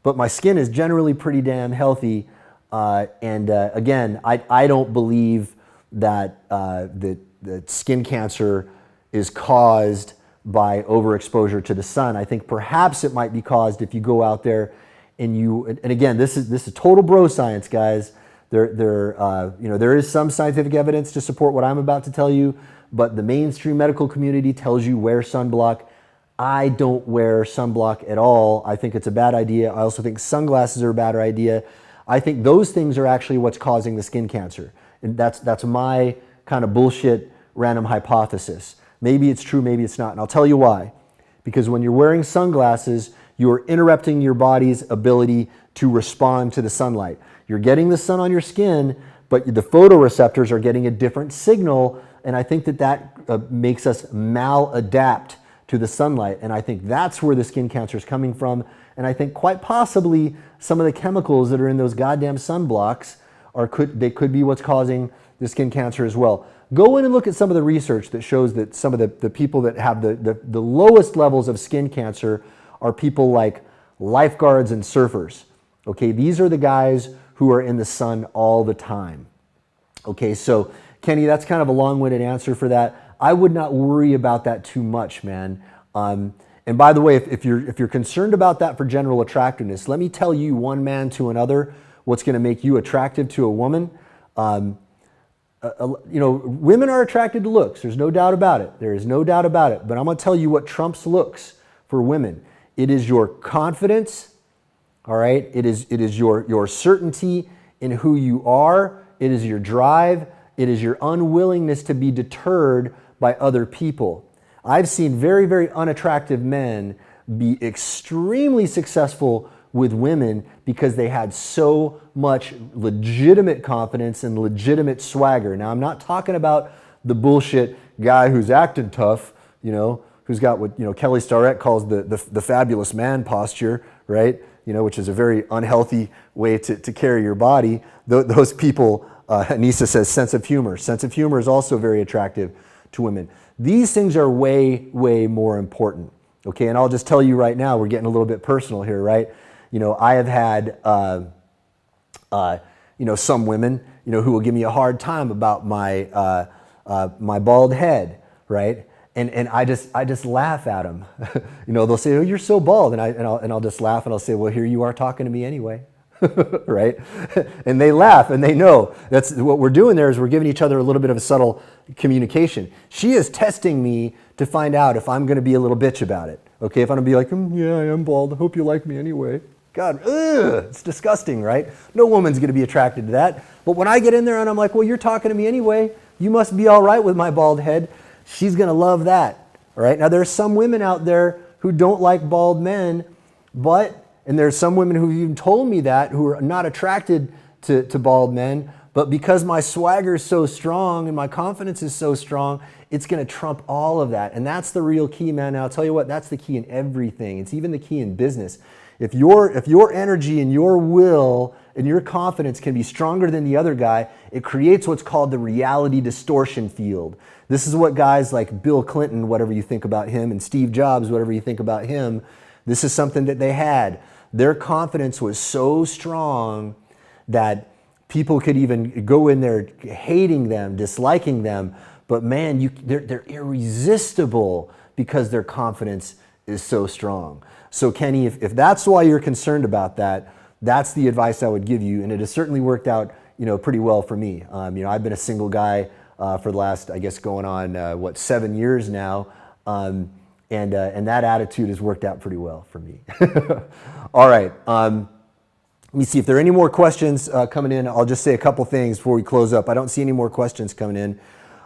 but my skin is generally pretty damn healthy. Again, I don't believe that that skin cancer is caused by overexposure to the sun. I think perhaps it might be caused if you go out there and again, this is total bro science, guys. There is some scientific evidence to support what I'm about to tell you, but the mainstream medical community tells you wear sunblock. I don't wear sunblock at all. I think it's a bad idea. I also think sunglasses are a bad idea. I think those things are actually what's causing the skin cancer. And that's my kind of bullshit random hypothesis. Maybe it's true, maybe it's not. And I'll tell you why. Because when you're wearing sunglasses, you're interrupting your body's ability to respond to the sunlight. You're getting the sun on your skin, but the photoreceptors are getting a different signal. And I think that makes us maladapt to the sunlight. And I think that's where the skin cancer is coming from. And I think quite possibly some of the chemicals that are in those goddamn sunblocks could be what's causing the skin cancer as well. Go in and look at some of the research that shows that some of the people that have the lowest levels of skin cancer are people like lifeguards and surfers. Okay, these are the guys who are in the sun all the time. Okay, so Kenny, that's kind of a long-winded answer for that. I would not worry about that too much, man. And by the way, if you're concerned about that for general attractiveness, let me tell you, one man to another, what's going to make you attractive to a woman. Women are attracted to looks. There's no doubt about it. There is no doubt about it. But I'm going to tell you what trumps looks for women. It is your confidence. all right? It is your certainty in who you are. It is your drive. It is your unwillingness to be deterred by other people. I've seen very, very unattractive men be extremely successful with women because they had so much legitimate confidence and legitimate swagger. Now, I'm not talking about the bullshit guy who's acting tough, who's got what Kelly Starrett calls the fabulous man posture, right? Which is a very unhealthy way to carry your body. Those people, Anissa says, sense of humor. Sense of humor is also very attractive to women. These things are way, way more important. Okay, and I'll just tell you right now, we're getting a little bit personal here, right? I have had, some women, who will give me a hard time about my my bald head, right? And I just laugh at them. They'll say, "Oh, you're so bald," and I'll just laugh and I'll say, "Well, here you are talking to me anyway." Right? And they laugh and they know that's what we're doing there is we're giving each other a little bit of a subtle communication. She is testing me to find out if I'm going to be a little bitch about it. Okay, if I'm going to be like, yeah, I am bald. I hope you like me anyway. God, it's disgusting, right? No woman's going to be attracted to that. But when I get in there and I'm like, well, you're talking to me anyway. You must be all right with my bald head. She's going to love that. All right. Now, there's some women out there who don't like bald men, and there's some women who've even told me that, who are not attracted to bald men, but because my swagger is so strong and my confidence is so strong, it's going to trump all of that. And that's the real key, man. Now, I'll tell you what, that's the key in everything. It's even the key in business. If your energy and your will and your confidence can be stronger than the other guy, it creates what's called the reality distortion field. This is what guys like Bill Clinton, whatever you think about him, and Steve Jobs, whatever you think about him, this is something that they had. Their confidence was so strong that people could even go in there hating them, disliking them, but man, they're irresistible because their confidence is so strong. So Kenny, if that's why you're concerned about that, that's the advice I would give you, and it has certainly worked out, pretty well for me. I've been a single guy for the last, I guess, going on 7 years now, and that attitude has worked out pretty well for me. All right. Let me see if there are any more questions coming in. I'll just say a couple things before we close up. I don't see any more questions coming in,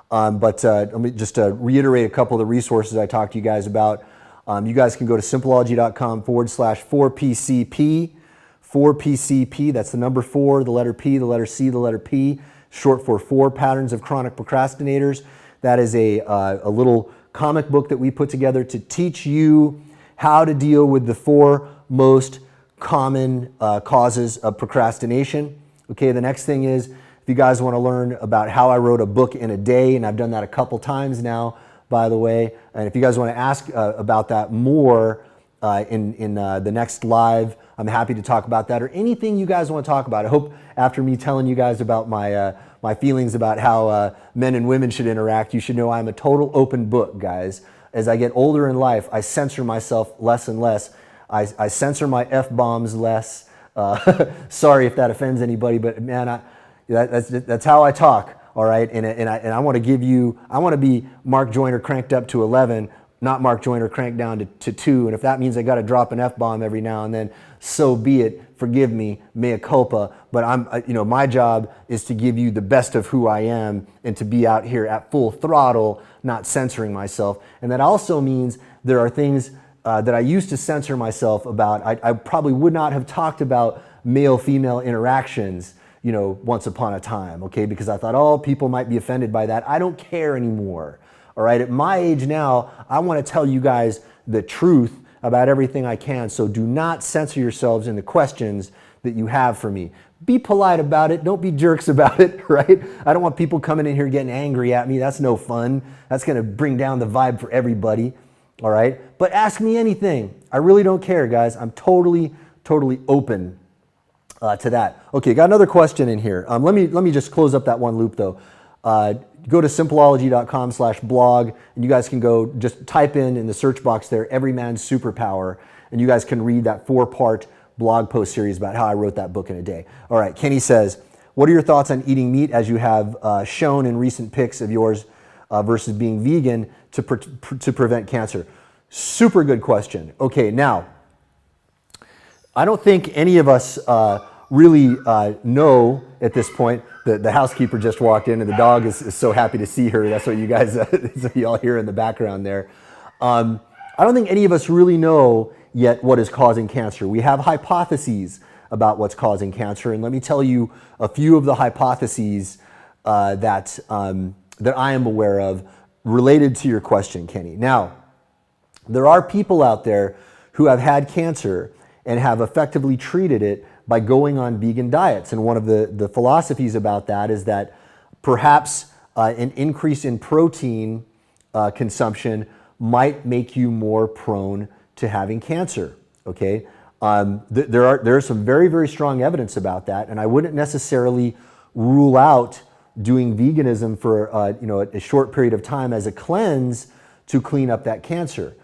but let me just reiterate a couple of the resources I talked to you guys about. You guys can go to Symbology.com/4PCP. 4PCP, that's the number 4, the letter P, the letter C, the letter P, short for 4 Patterns of Chronic Procrastinators. That is a little comic book that we put together to teach you how to deal with the 4 most common causes of procrastination. Okay, the next thing is, if you guys want to learn about how I wrote a book in a day, and I've done that a couple times now, by the way, and if you guys want to ask about that more in the next live, I'm happy to talk about that, or anything you guys want to talk about. I hope after me telling you guys about my feelings about how men and women should interact, you should know I'm a total open book, guys. As I get older in life, I censor myself less and less. I censor my F-bombs less. Sorry if that offends anybody, but man, that's how I talk, all right? And I want to give you, I want to be Mark Joyner cranked up to 11, not Mark Joyner cranked down to 2. And if that means I got to drop an F-bomb every now and then, so be it. Forgive me, mea culpa. But my job is to give you the best of who I am and to be out here at full throttle, not censoring myself. And that also means there are things that I used to censor myself about. I probably would not have talked about male-female interactions, once upon a time, okay? Because I thought, oh, people might be offended by that. I don't care anymore, all right? At my age now, I want to tell you guys the truth about everything I can, so do not censor yourselves in the questions that you have for me. Be polite about it. Don't be jerks about it, right? I don't want people coming in here getting angry at me. That's no fun. That's going to bring down the vibe for everybody, all right? But ask me anything. I really don't care, guys. I'm totally open to that. Okay, got another question in here. Let me just close up that one loop though. Go to Symbology.com/blog, and you guys can go just type in the search box there, Every Man's Superpower, and you guys can read that 4-part blog post series about how I wrote that book in a day. All right, Kenny says, what are your thoughts on eating meat as you have shown in recent pics of yours versus being vegan to prevent cancer? Super good question. Okay, now, I don't think any of us really know at this point. The housekeeper just walked in, and the dog is so happy to see her. That's what you guys, that's what you all hear in the background there. I don't think any of us really know yet what is causing cancer. We have hypotheses about what's causing cancer, and let me tell you a few of the hypotheses that I am aware of related to your question, Kenny. Now, there are people out there who have had cancer and have effectively treated it by going on vegan diets. And one of the philosophies about that is that perhaps an increase in protein consumption might make you more prone to having cancer, okay? There is some very, very strong evidence about that, and I wouldn't necessarily rule out doing veganism for a short period of time as a cleanse to clean up that cancer.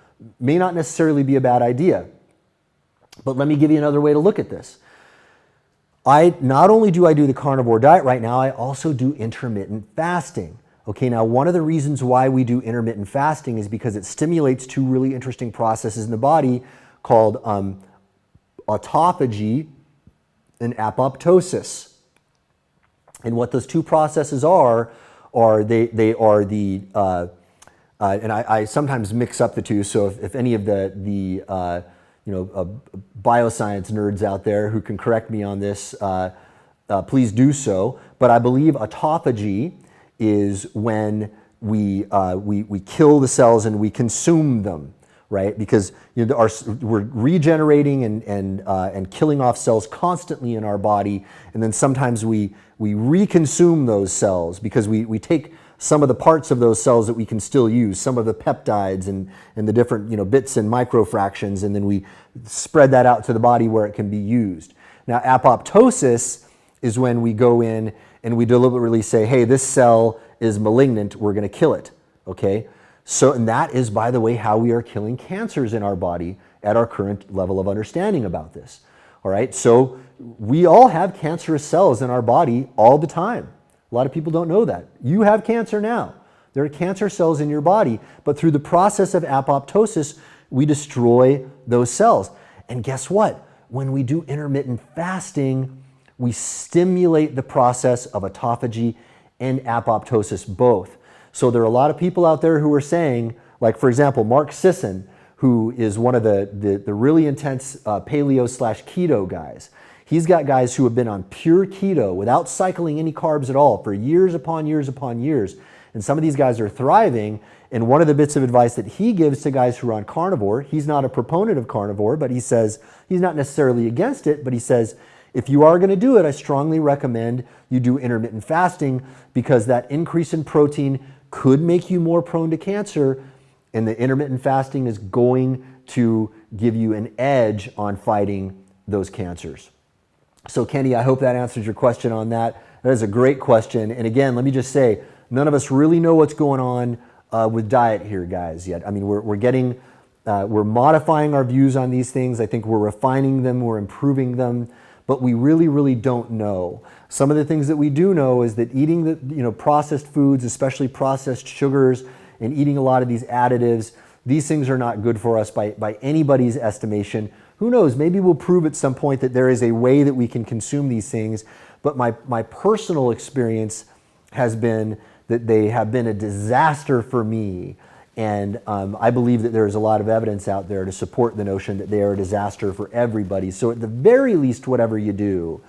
May not necessarily be a bad idea. But let me give you another way to look at this. Not only do I do the carnivore diet right now, I also do intermittent fasting. Okay, now one of the reasons why we do intermittent fasting is because it stimulates two really interesting processes in the body called autophagy and apoptosis. And what those two processes are they are the and I sometimes mix up the two. So if any of the bioscience nerds out there who can correct me on this, please do so. But I believe autophagy is when we kill the cells and we consume them, right? Because we're regenerating and killing off cells constantly in our body, and then sometimes we reconsume those cells because we take some of the parts of those cells that we can still use, some of the peptides and the different bits and microfractions, and then we spread that out to the body where it can be used. Now, apoptosis is when we go in and we deliberately say, hey, this cell is malignant, we're going to kill it, okay? So, and that is, by the way, how we are killing cancers in our body at our current level of understanding about this, all right? So we all have cancerous cells in our body all the time. A lot of people don't know that. You have cancer now. There are cancer cells in your body, but through the process of apoptosis, we destroy those cells. And guess what? When we do intermittent fasting, we stimulate the process of autophagy and apoptosis both. So there are a lot of people out there who are saying, like for example, Mark Sisson, who is one of the really intense paleo/keto guys. He's got guys who have been on pure keto without cycling any carbs at all for years upon years upon years. And some of these guys are thriving. And one of the bits of advice that he gives to guys who are on carnivore, he's not a proponent of carnivore, but he says, he's not necessarily against it, but he says, if you are going to do it, I strongly recommend you do intermittent fasting because that increase in protein could make you more prone to cancer. And the intermittent fasting is going to give you an edge on fighting those cancers. So Kenny, I hope that answers your question on that. That is a great question. And again, let me just say, none of us really know what's going on with diet here, guys, yet. I mean, we're modifying our views on these things. I think we're refining them, we're improving them, but we really, really don't know. Some of the things that we do know is that eating the processed foods, especially processed sugars, and eating a lot of these additives, these things are not good for us by anybody's estimation. Who knows, maybe we'll prove at some point that there is a way that we can consume these things, but my personal experience has been that they have been a disaster for me, and I believe that there's a lot of evidence out there to support the notion that they are a disaster for everybody. So at the very least, whatever you do,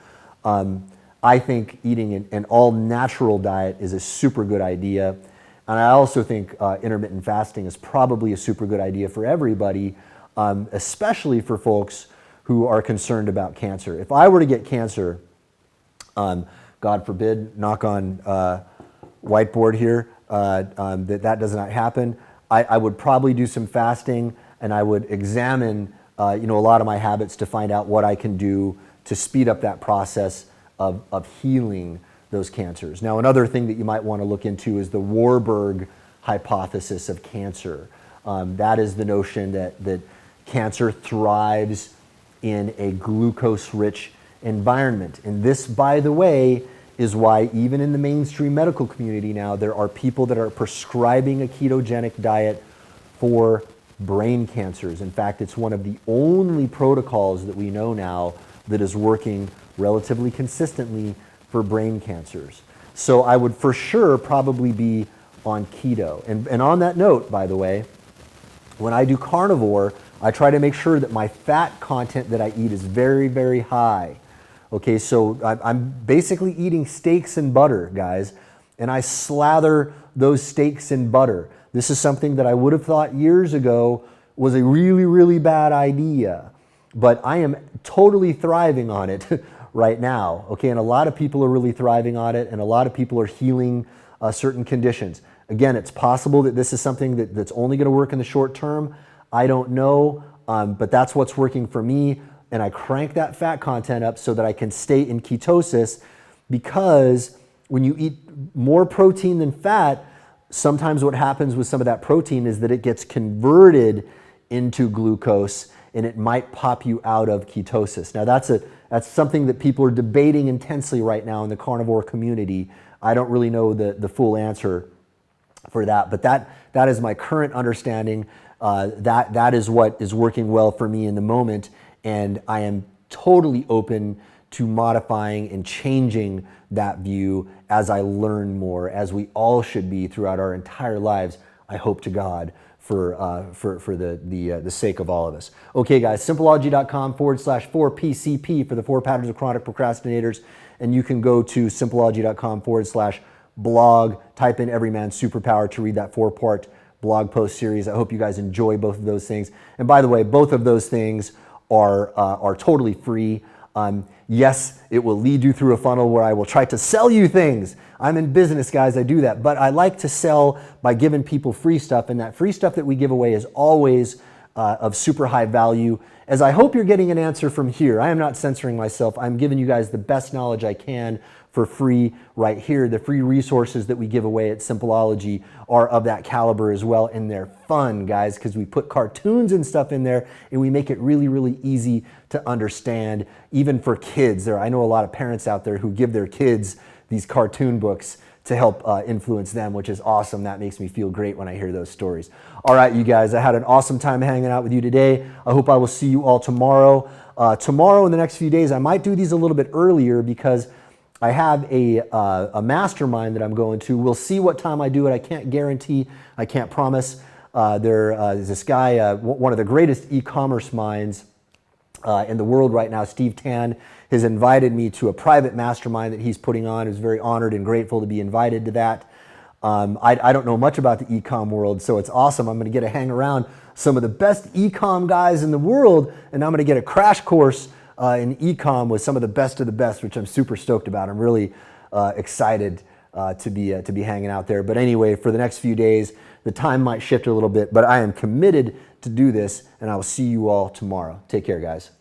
I think eating an all-natural diet is a super good idea, and I also think intermittent fasting is probably a super good idea for everybody, especially for folks who are concerned about cancer. If I were to get cancer, God forbid, knock on whiteboard here, that does not happen, I would probably do some fasting, and I would examine a lot of my habits to find out what I can do to speed up that process of healing those cancers. Now, another thing that you might want to look into is the Warburg hypothesis of cancer. That is the notion that cancer thrives in a glucose-rich environment. And this, by the way, is why even in the mainstream medical community now, there are people that are prescribing a ketogenic diet for brain cancers. In fact, it's one of the only protocols that we know now that is working relatively consistently for brain cancers. So I would for sure probably be on keto. And on that note, by the way, when I do carnivore, I try to make sure that my fat content that I eat is very, very high. Okay, so I'm basically eating steaks and butter, guys, and I slather those steaks in butter. This is something that I would have thought years ago was a really, really bad idea, but I am totally thriving on it right now. Okay, and a lot of people are really thriving on it, and a lot of people are healing certain conditions. Again, it's possible that this is something that's only going to work in the short term. I don't know, but that's what's working for me, and I crank that fat content up so that I can stay in ketosis, because when you eat more protein than fat, sometimes what happens with some of that protein is that it gets converted into glucose and it might pop you out of ketosis. Now that's something that people are debating intensely right now in the carnivore community. I don't really know the full answer for that, but that is my current understanding. That is what is working well for me in the moment, and I am totally open to modifying and changing that view as I learn more, as we all should be throughout our entire lives, I hope to God, for the sake of all of us. Okay, guys, Symbology.com/4PCP for the 4 patterns of chronic procrastinators, and you can go to Symbology.com/blog, type in Everyman's Superpower to read that 4-part blog post series. I hope you guys enjoy both of those things. And by the way, both of those things are totally free. Yes, it will lead you through a funnel where I will try to sell you things. I'm in business, guys, I do that. But I like to sell by giving people free stuff, and that free stuff that we give away is always of super high value. As I hope you're getting an answer from here. I am not censoring myself. I'm giving you guys the best knowledge I can for free right here. The free resources that we give away at Symbology are of that caliber as well, and they're fun, guys, because we put cartoons and stuff in there, and we make it really, really easy to understand, even for kids. I know a lot of parents out there who give their kids these cartoon books to help influence them, which is awesome. That makes me feel great when I hear those stories. All right, you guys, I had an awesome time hanging out with you today. I hope I will see you all tomorrow. Tomorrow, in the next few days, I might do these a little bit earlier because I have a mastermind that I'm going to. We'll see what time I do it. I can't guarantee, I can't promise. There's this guy, one of the greatest e-commerce minds in the world right now, Steve Tan, has invited me to a private mastermind that he's putting on. I was very honored and grateful to be invited to that. I don't know much about the e-com world, so it's awesome. I'm going to get to hang around some of the best e-com guys in the world, and I'm going to get a crash course in e-com with some of the best, which I'm super stoked about. I'm really excited to be hanging out there. But anyway, for the next few days, the time might shift a little bit, but I am committed to do this, and I will see you all tomorrow. Take care, guys.